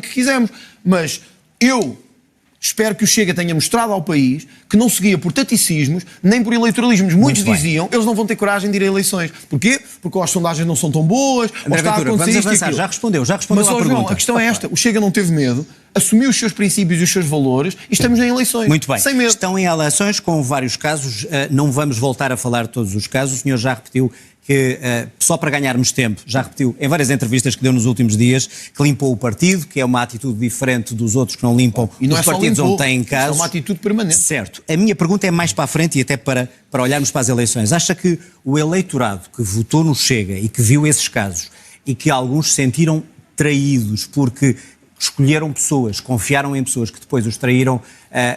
que quisermos. Mas eu espero que o Chega tenha mostrado ao país que não seguia por taticismos, nem por eleitoralismos. Muitos diziam, eles não vão ter coragem de ir a eleições. Porquê? Porque as sondagens não são tão boas, André Ventura, vamos avançar, já respondeu mas, à pergunta. João, a questão é esta, o Chega não teve medo, assumiu os seus princípios e os seus valores e estamos em eleições. Muito bem, sem medo. Estão em eleições com vários casos, não vamos voltar a falar de todos os casos, o senhor já repetiu que, só para ganharmos tempo, já repetiu em várias entrevistas que deu nos últimos dias, que limpou o partido, que é uma atitude diferente dos outros que não limpam e não os partidos onde têm casos. É uma atitude permanente. Certo. A minha pergunta é mais para a frente e até para olharmos para as eleições. Acha que o eleitorado que votou no Chega e que viu esses casos e que alguns se sentiram traídos porque escolheram pessoas, confiaram em pessoas que depois os traíram,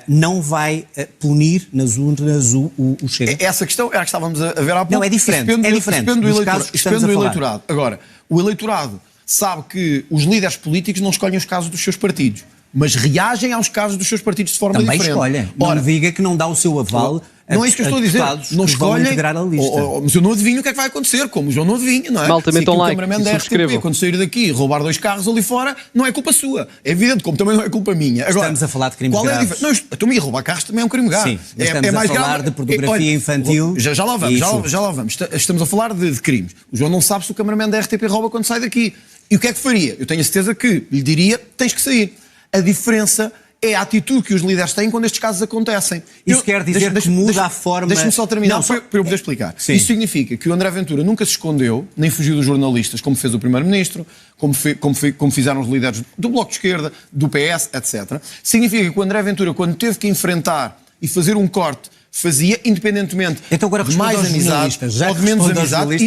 não vai punir nas urnas o Chega? Essa questão era a que estávamos a ver há pouco. Não, é diferente. Depende do eleitorado. Agora, o eleitorado sabe que os líderes políticos não escolhem os casos dos seus partidos, mas reagem aos casos dos seus partidos de forma diferente. Também escolhem. Não diga que não dá o seu aval. Não é isso que eu estou a dizer. Não escolhem integrar a lista. Mas eu não adivinho o que é que vai acontecer, como o João não adivinha, não é? Maltamente se aqui like, o cameraman da RTP, quando sair daqui e roubar 2 carros ali fora, não é culpa sua. É evidente, como também não é culpa minha. Agora, estamos a falar de crimes graves. Não, também roubar carros também é um crime grave. Sim, estamos a falar de pornografia infantil. Já lá vamos. Estamos a falar de crimes. O João não sabe se o cameraman da RTP rouba quando sai daqui. E o que é que faria? Eu tenho a certeza que lhe diria, tens que sair. A diferença é a atitude que os líderes têm quando estes casos acontecem. Isso quer dizer que muda a forma... Deixa-me só terminar para eu poder explicar. Sim. Isso significa que o André Ventura nunca se escondeu, nem fugiu dos jornalistas, como fez o Primeiro-Ministro, como fizeram os líderes do Bloco de Esquerda, do PS, etc. Significa que o André Ventura, quando teve que enfrentar e fazer um corte, fazia, independentemente então agora de mais amizade ou de menos amizade.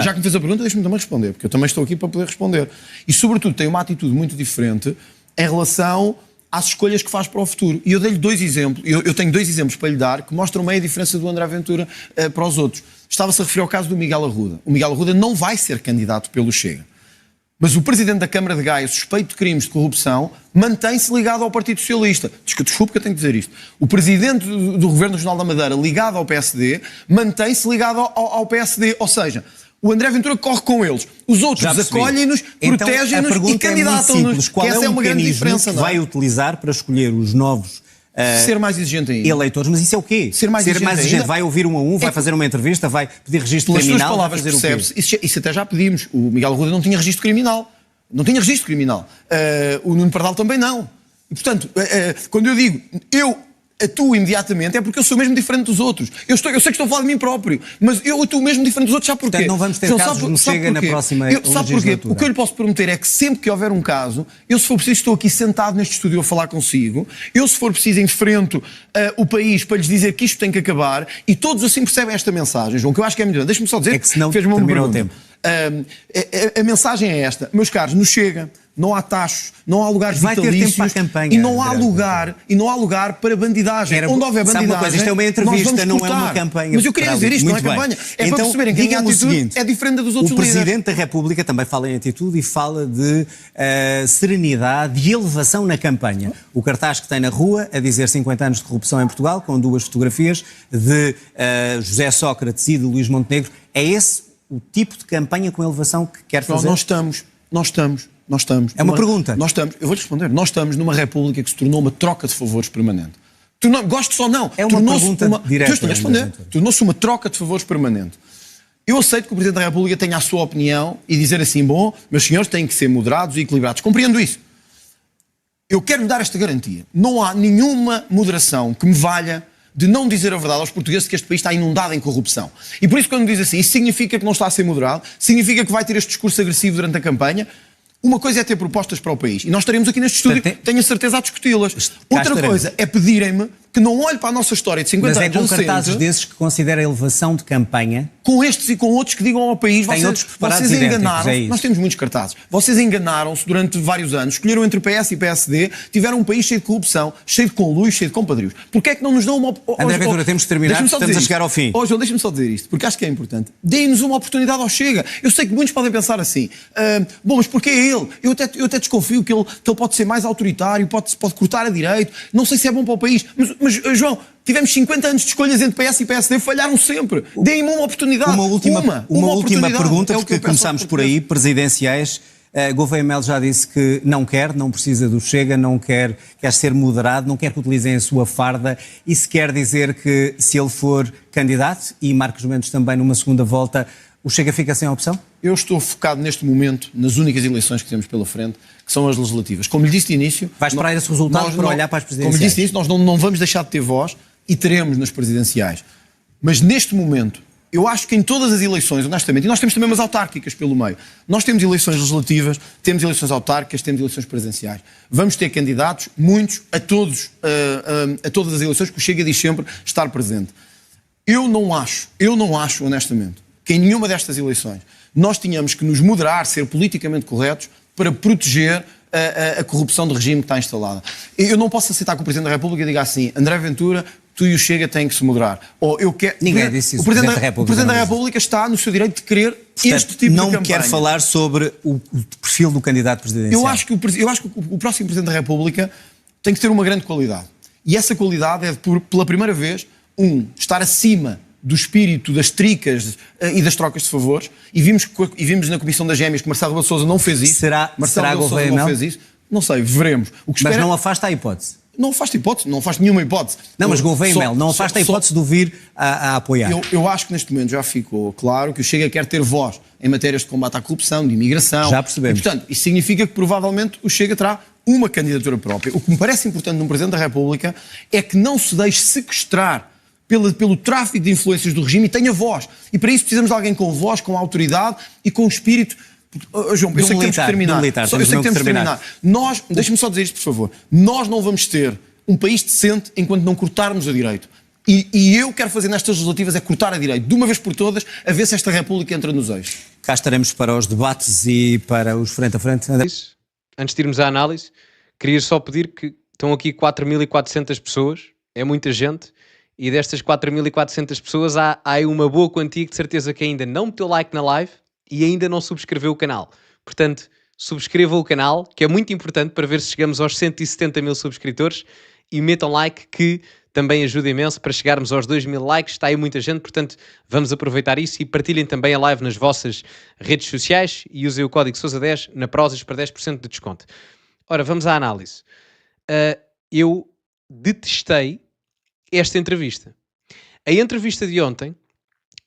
Já que me fez a pergunta, deixa-me também responder, porque eu também estou aqui para poder responder. E, sobretudo, tem uma atitude muito diferente em relação às escolhas que faz para o futuro. E eu dei-lhe 2 exemplos, eu tenho 2 exemplos para lhe dar que mostram meio a diferença do André Ventura para os outros. Estava-se a referir ao caso do Miguel Arruda. O Miguel Arruda não vai ser candidato pelo Chega. Mas o Presidente da Câmara de Gaia, suspeito de crimes de corrupção, mantém-se ligado ao Partido Socialista. Desculpe que eu tenho que dizer isto. O Presidente do Governo Regional da Madeira, ligado ao PSD, mantém-se ligado ao PSD. Ou seja, o André Ventura corre com eles. Os outros acolhem-nos, protegem-nos e candidatam-nos. Qual é o mecanismo que vai utilizar para escolher os novos ser mais exigente ainda. Eleitores? Mas isso é o quê? Ser mais exigente. Vai ouvir um a um, vai fazer uma entrevista, vai pedir registro criminal. Pelas suas palavras percebe-se, isso até já pedimos. O Miguel Arruda não tinha registro criminal. Não tinha registro criminal. O Nuno Pardal também não. E, portanto, quando eu digo eu atuo imediatamente, é porque eu sou mesmo diferente dos outros. Eu sei que estou a falar de mim próprio, mas eu atuo mesmo diferente dos outros, sabe porquê? Portanto, não vamos ter casos no Chega na próxima legislatura. Sabe porquê? O que eu lhe posso prometer é que sempre que houver um caso, eu, se for preciso, estou aqui sentado neste estúdio a falar consigo, eu, se for preciso, enfrento o país para lhes dizer que isto tem que acabar, e todos assim percebem esta mensagem, João, que eu acho que é melhor. Deixa-me só dizer, que senão termina o tempo. A mensagem é esta, meus caros, no Chega não há tachos, não há lugares vitalícios para a campanha, e não há lugar para bandidagem. Onde houver bandidagem, uma coisa, isto é uma entrevista, não é uma campanha. Mas eu queria dizer isto, não é campanha. É para perceberem que a minha atitude é diferente dos outros líderes. O Presidente da República também fala em atitude e fala de serenidade e elevação na campanha. O cartaz que tem na rua a dizer 50 anos de corrupção em Portugal, com 2 fotografias de José Sócrates e de Luís Montenegro, é esse o tipo de campanha com elevação que quer fazer? Nós estamos. É uma pergunta. Eu vou-lhe responder. Nós estamos numa república que se tornou uma troca de favores permanente. Gostes ou não. É uma pergunta direta. Eu estou a responder. Tornou-se uma troca de favores permanente. Eu aceito que o Presidente da República tenha a sua opinião e dizer assim, bom, meus senhores têm que ser moderados e equilibrados. Compreendo isso. Eu quero-lhe dar esta garantia. Não há nenhuma moderação que me valha de não dizer a verdade aos portugueses que este país está inundado em corrupção. E por isso, quando diz assim, isso significa que não está a ser moderado, significa que vai ter este discurso agressivo durante a campanha. Uma coisa é ter propostas para o país. E nós estaremos aqui neste estúdio, tenho a certeza, a discuti-las. Outra coisa é pedirem-me que não olhe para a nossa história de 50 anos. Mas é com cartazes desses que considera a elevação de campanha? Com estes e com outros que digam ao país, vocês enganaram-se. Nós temos muitos cartazes. Vocês enganaram-se durante vários anos, escolheram entre PS e PSD, tiveram um país cheio de corrupção, cheio de conluios, cheio de compadrios. Porquê é que não nos dão uma... André Ventura, temos de terminar, estamos a chegar ao fim. João, deixa-me só dizer isto, porque acho que é importante. Deem-nos uma oportunidade ao Chega. Eu sei que muitos podem pensar assim, bom, mas porquê ele? Eu até desconfio que ele pode ser mais autoritário, pode cortar a direito, não sei se é bom para o país, mas João, tivemos 50 anos de escolhas entre PS e PSD, falharam sempre. Deem-me uma oportunidade. Uma última pergunta, porque começámos por aí, presidenciais. Gouveia Melo já disse que não precisa do Chega, quer ser moderado, não quer que utilizem a sua farda. Isso quer dizer que, se ele for candidato e Marcos Mendes também numa segunda volta, o Chega fica sem opção? Eu estou focado neste momento nas únicas eleições que temos pela frente, que são as legislativas. Como lhe disse de início... Vai esperar esse resultado para olhar para as presidenciais? Como lhe disse de início, nós não vamos deixar de ter voz e teremos nas presidenciais. Mas neste momento, eu acho que em todas as eleições, honestamente, e nós temos também umas autárquicas pelo meio, nós temos eleições legislativas, temos eleições autárquicas, temos eleições presidenciais. Vamos ter candidatos, muitos, a todas as eleições, que o Chega diz sempre estar presente. Eu não acho, honestamente, que em nenhuma destas eleições nós tínhamos que nos moderar, ser politicamente corretos para proteger a corrupção do regime que está instalada. Eu não posso aceitar que o Presidente da República diga assim: André Ventura, tu e o Chega têm que se moderar. Ou eu quero... Ninguém disse isso. O Presidente da República está no seu direito de querer, portanto, este tipo de campanha. Não quer falar sobre o perfil do candidato presidencial. Eu acho que o próximo Presidente da República tem que ter uma grande qualidade. E essa qualidade é de, pela primeira vez, estar acima do espírito das tricas e das trocas de favores, e vimos na Comissão das Gêmeas que Marcelo Rebelo de Sousa não fez isso. Será Gouveia Melo? Não fez isso. Não sei, veremos. Mas não afasta a hipótese? Não afasta hipótese, não afasta nenhuma hipótese. Não, mas Gouveia Melo não afasta a hipótese de o vir a apoiar. Eu acho que neste momento já ficou claro que o Chega quer ter voz em matérias de combate à corrupção, de imigração. Já percebemos. E, portanto, isso significa que provavelmente o Chega terá uma candidatura própria. O que me parece importante num Presidente da República é que não se deixe sequestrar pelo tráfico de influências do regime e tenha voz. E para isso precisamos de alguém com voz, com autoridade e com espírito. João, eu sei que temos que terminar. Eu sei que temos que terminar. Deixe-me só dizer isto, por favor. Nós não vamos ter um país decente enquanto não cortarmos a direito. E eu quero fazer nestas legislativas é cortar a direito, de uma vez por todas, a ver se esta República entra nos eixos. Cá estaremos para os debates e para os frente a frente. Antes de irmos à análise, queria só pedir que estão aqui 4.400 pessoas, é muita gente, e destas 4.400 pessoas há uma boa quantia que de certeza que ainda não meteu like na live e ainda não subscreveu o canal. Portanto, subscrevam o canal, que é muito importante para ver se chegamos aos 170 mil subscritores, e metam like, que também ajuda imenso para chegarmos aos 2.000 likes. Está aí muita gente, portanto vamos aproveitar isso, e partilhem também a live nas vossas redes sociais e usem o código Sousa10 na Prozis para 10% de desconto. Ora, vamos à análise. Eu detestei esta entrevista. A entrevista de ontem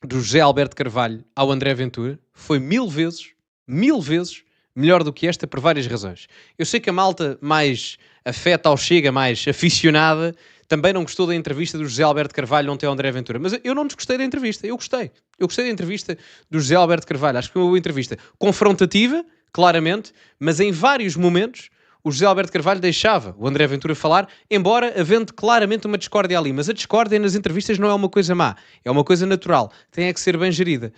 do José Alberto Carvalho ao André Ventura foi mil vezes melhor do que esta, por várias razões. Eu sei que a malta mais afeta ao Chega, mais aficionada, também não gostou da entrevista do José Alberto Carvalho ontem ao André Ventura, mas eu não desgostei da entrevista. Eu gostei da entrevista do José Alberto Carvalho. Acho que foi uma boa entrevista, confrontativa, claramente, mas em vários momentos o José Alberto Carvalho deixava o André Ventura falar, embora havendo claramente uma discórdia ali. Mas a discórdia nas entrevistas não é uma coisa má, é uma coisa natural, tem é que ser bem gerida.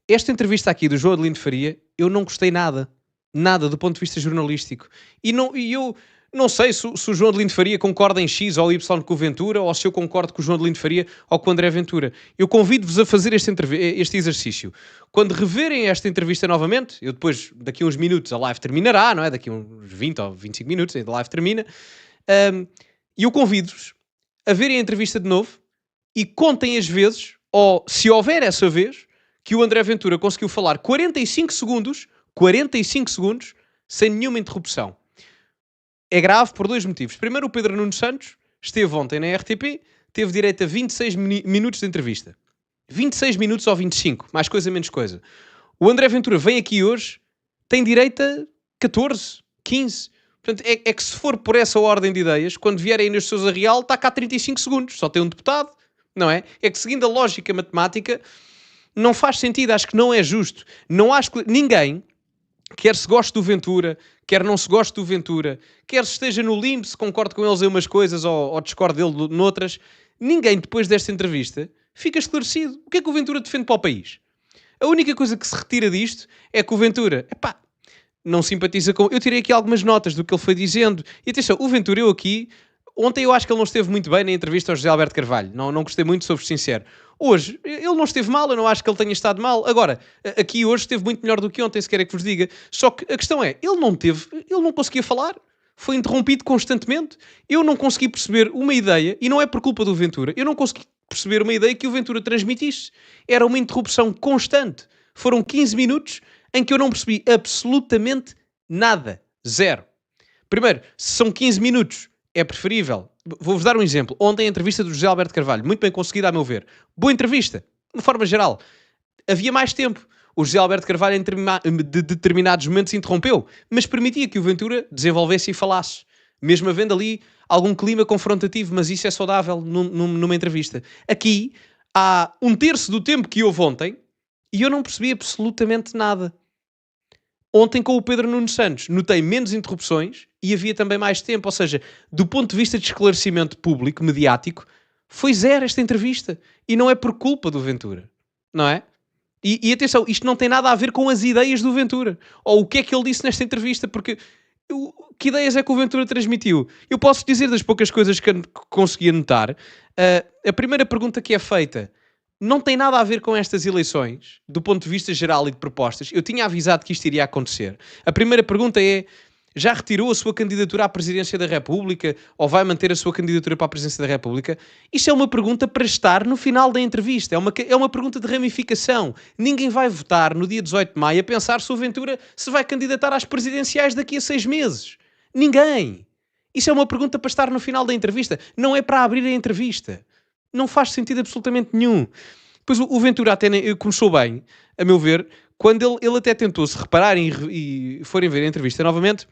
Esta entrevista aqui do João Adelino Faria, eu não gostei nada do ponto de vista jornalístico. E eu não sei se o João Adelino Faria concorda em X ou Y com o Ventura, ou se eu concordo com o João Adelino Faria ou com o André Ventura. Eu convido-vos a fazer este exercício. Quando reverem esta entrevista novamente, eu depois, daqui a uns minutos, a live terminará, não é? Daqui a uns 20 ou 25 minutos, a live termina. E eu convido-vos a verem a entrevista de novo e contem as vezes, ou se houver essa vez, que o André Ventura conseguiu falar 45 segundos, sem nenhuma interrupção. É grave por dois motivos. Primeiro, o Pedro Nuno Santos esteve ontem na RTP, teve direito a 26 minutos de entrevista. 26 minutos ou 25, mais coisa, menos coisa. O André Ventura vem aqui hoje, tem direito a 14, 15. Portanto, é que se for por essa ordem de ideias, quando vierem nas Sousa Real, está cá 35 segundos. Só tem um deputado, não é? É que, seguindo a lógica matemática, não faz sentido. Acho que não é justo. Não acho que ninguém, quer se goste do Ventura, quer não se goste do Ventura, quer se esteja no limbo, se concorde com eles em umas coisas ou discorde dele noutras, ninguém depois desta entrevista fica esclarecido. O que é que o Ventura defende para o país? A única coisa que se retira disto é que o Ventura, não simpatiza com... Eu tirei aqui algumas notas do que ele foi dizendo. E atenção, o Ventura, ontem eu acho que ele não esteve muito bem na entrevista ao José Alberto Carvalho. Não gostei muito, sou sincero. Hoje, ele não esteve mal, eu não acho que ele tenha estado mal. Agora, aqui hoje esteve muito melhor do que ontem, se quer é que vos diga. Só que a questão é, ele não conseguia falar. Foi interrompido constantemente. Eu não consegui perceber uma ideia, e não é por culpa do Ventura, eu não consegui perceber uma ideia que o Ventura transmitisse. Era uma interrupção constante. Foram 15 minutos em que eu não percebi absolutamente Nada. Zero. Primeiro, se são 15 minutos, é preferível. Vou-vos dar um exemplo. Ontem a entrevista do José Alberto Carvalho, muito bem conseguida a meu ver. Boa entrevista, de forma geral. Havia mais tempo. O José Alberto Carvalho de determinados momentos interrompeu, mas permitia que o Ventura desenvolvesse e falasse. Mesmo havendo ali algum clima confrontativo, mas isso é saudável numa entrevista. Aqui há 1/3 do tempo que houve ontem e eu não percebi absolutamente nada. Ontem com o Pedro Nuno Santos notei menos interrupções e havia também mais tempo, ou seja, do ponto de vista de esclarecimento público, mediático, foi zero esta entrevista. E não é por culpa do Ventura, não é? E atenção, isto não tem nada a ver com as ideias do Ventura, ou o que é que ele disse nesta entrevista, porque que ideias é que o Ventura transmitiu? Eu posso dizer das poucas coisas que consegui anotar. A primeira pergunta que é feita não tem nada a ver com estas eleições, do ponto de vista geral e de propostas. Eu tinha avisado que isto iria acontecer. A primeira pergunta é: já retirou a sua candidatura à presidência da República ou vai manter a sua candidatura para a presidência da República? Isto é uma pergunta para estar no final da entrevista. É uma pergunta de ramificação. Ninguém vai votar no dia 18 de maio a pensar se o Ventura se vai candidatar às presidenciais daqui a 6 meses. Ninguém. Isso é uma pergunta para estar no final da entrevista. Não é para abrir a entrevista. Não faz sentido absolutamente nenhum. Depois o Ventura até começou bem, a meu ver, quando ele até tentou, se repararem e forem ver a entrevista novamente,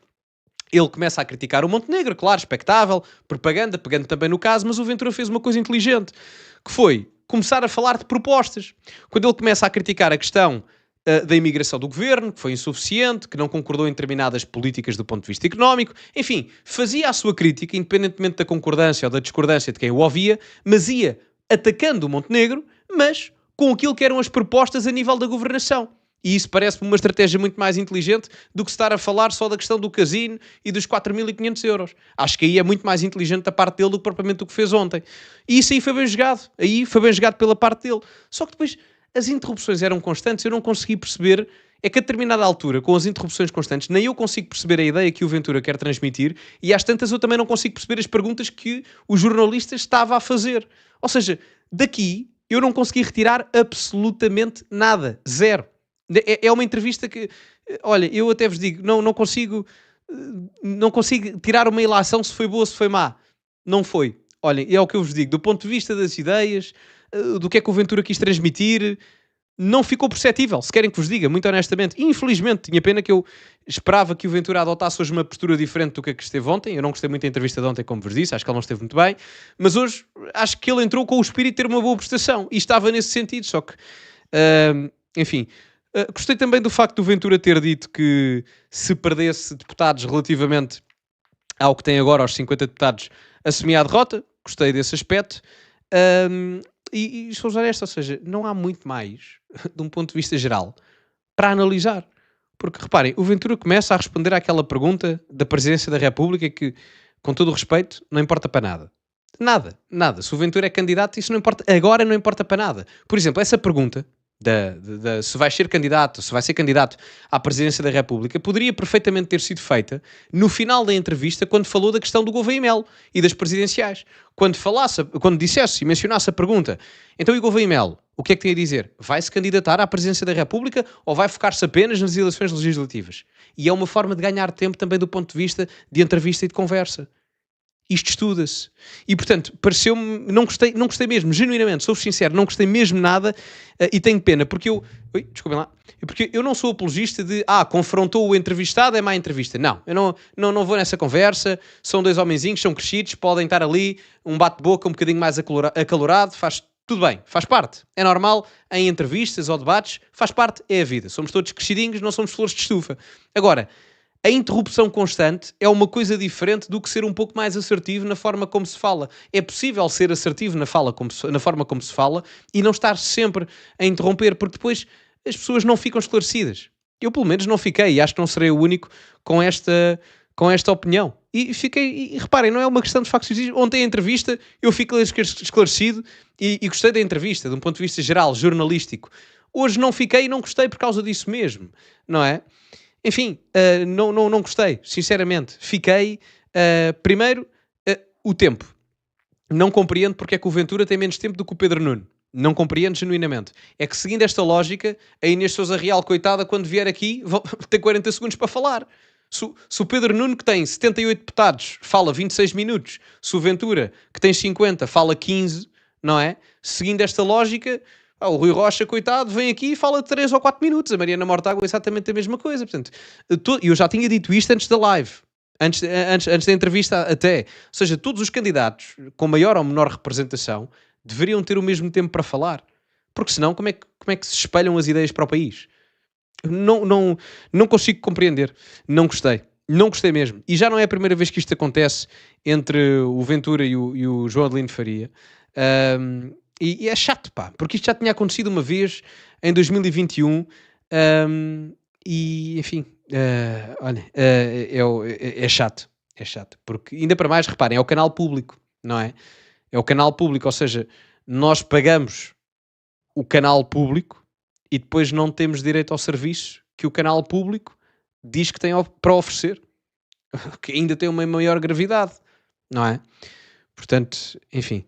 ele começa a criticar o Montenegro, claro, expectável, propaganda, pegando também no caso, mas o Ventura fez uma coisa inteligente, que foi começar a falar de propostas. Quando ele começa a criticar a questão da imigração do governo, que foi insuficiente, que não concordou em determinadas políticas do ponto de vista económico, enfim, fazia a sua crítica, independentemente da concordância ou da discordância de quem o ouvia, mas ia atacando o Montenegro, mas com aquilo que eram as propostas a nível da governação. E isso parece-me uma estratégia muito mais inteligente do que estar a falar só da questão do casino e dos 4.500 euros. Acho que aí é muito mais inteligente da parte dele do que propriamente o que fez ontem. E isso aí foi bem jogado. Aí foi bem jogado pela parte dele. Só que depois as interrupções eram constantes. Eu não consegui perceber. É que a determinada altura, com as interrupções constantes, nem eu consigo perceber a ideia que o Ventura quer transmitir e às tantas eu também não consigo perceber as perguntas que o jornalista estava a fazer. Ou seja, daqui eu não consegui retirar absolutamente nada. Zero. É uma entrevista que, olha, eu até vos digo, não consigo tirar uma ilação se foi boa ou se foi má. Não foi. Olhem, é o que eu vos digo, do ponto de vista das ideias, do que é que o Ventura quis transmitir, não ficou perceptível, se querem que vos diga, muito honestamente. E, infelizmente, tinha pena que eu esperava que o Ventura adotasse hoje uma postura diferente do que esteve ontem. Eu não gostei muito da entrevista de ontem, como vos disse, acho que ele não esteve muito bem, mas hoje acho que ele entrou com o espírito de ter uma boa prestação, e estava nesse sentido, só que, enfim... gostei também do facto do Ventura ter dito que se perdesse deputados relativamente ao que tem agora, aos 50 deputados, assumia a derrota. Gostei desse aspecto. E estou a usar esta, ou seja, não há muito mais, de um ponto de vista geral, para analisar. Porque, reparem, o Ventura começa a responder àquela pergunta da presidência da República que, com todo o respeito, não importa para nada. Nada. Se o Ventura é candidato, isso não importa. Agora não importa para nada. Por exemplo, essa pergunta... se vai ser candidato, se vai ser candidato à presidência da República, poderia perfeitamente ter sido feita no final da entrevista, quando falou da questão do Gouveia e Melo e das presidenciais. Quando dissesse e mencionasse a pergunta, então e Gouveia e Melo, o que é que tem a dizer? Vai-se candidatar à presidência da República ou vai focar-se apenas nas eleições legislativas? E é uma forma de ganhar tempo também do ponto de vista de entrevista e de conversa. Isto estuda-se. E, portanto, pareceu-me... Não gostei mesmo, genuinamente, sou sincero, não gostei mesmo nada e tenho pena, porque eu... desculpem lá. Porque eu não sou apologista de... confrontou o entrevistado, é má entrevista. Não, eu não vou nessa conversa. São dois homenzinhos, são crescidos, podem estar ali, um bate-boca um bocadinho mais acalorado, faz tudo bem, faz parte. É normal em entrevistas ou debates, faz parte, é a vida. Somos todos crescidinhos, não somos flores de estufa. Agora... a interrupção constante é uma coisa diferente do que ser um pouco mais assertivo na forma como se fala. É possível ser assertivo na forma como se fala e não estar sempre a interromper, porque depois as pessoas não ficam esclarecidas. Eu, pelo menos, não fiquei e acho que não serei o único com esta opinião. E fiquei... E reparem, não é uma questão de factos. Ontem a entrevista eu fiquei esclarecido e gostei da entrevista, de um ponto de vista geral, jornalístico. Hoje não fiquei e não gostei por causa disso mesmo, não é? Enfim, não gostei, sinceramente. Fiquei, primeiro, o tempo. Não compreendo porque é que o Ventura tem menos tempo do que o Pedro Nuno. Não compreendo genuinamente. É que, seguindo esta lógica, a Inês Sousa Real, coitada, quando vier aqui, tem 40 segundos para falar. Se o Pedro Nuno, que tem 78 deputados, fala 26 minutos, se o Ventura, que tem 50, fala 15, não é? Seguindo esta lógica, o Rui Rocha, coitado, vem aqui e fala 3 ou 4 minutos. A Mariana Mortágua é exatamente a mesma coisa. Portanto, eu já tinha dito isto antes da live. Antes da entrevista até. Ou seja, todos os candidatos com maior ou menor representação deveriam ter o mesmo tempo para falar. Porque senão, como é que se espalham as ideias para o país? Não consigo compreender. Não gostei mesmo. E já não é a primeira vez que isto acontece entre o Ventura e o João Adelino Faria. E é chato, pá, porque isto já tinha acontecido uma vez em 2021. E enfim, olha, é chato. É chato. Porque ainda para mais, reparem, é o canal público, não é? É o canal público, ou seja, nós pagamos o canal público e depois não temos direito ao serviço que o canal público diz que tem para oferecer, que ainda tem uma maior gravidade, não é? Portanto, enfim,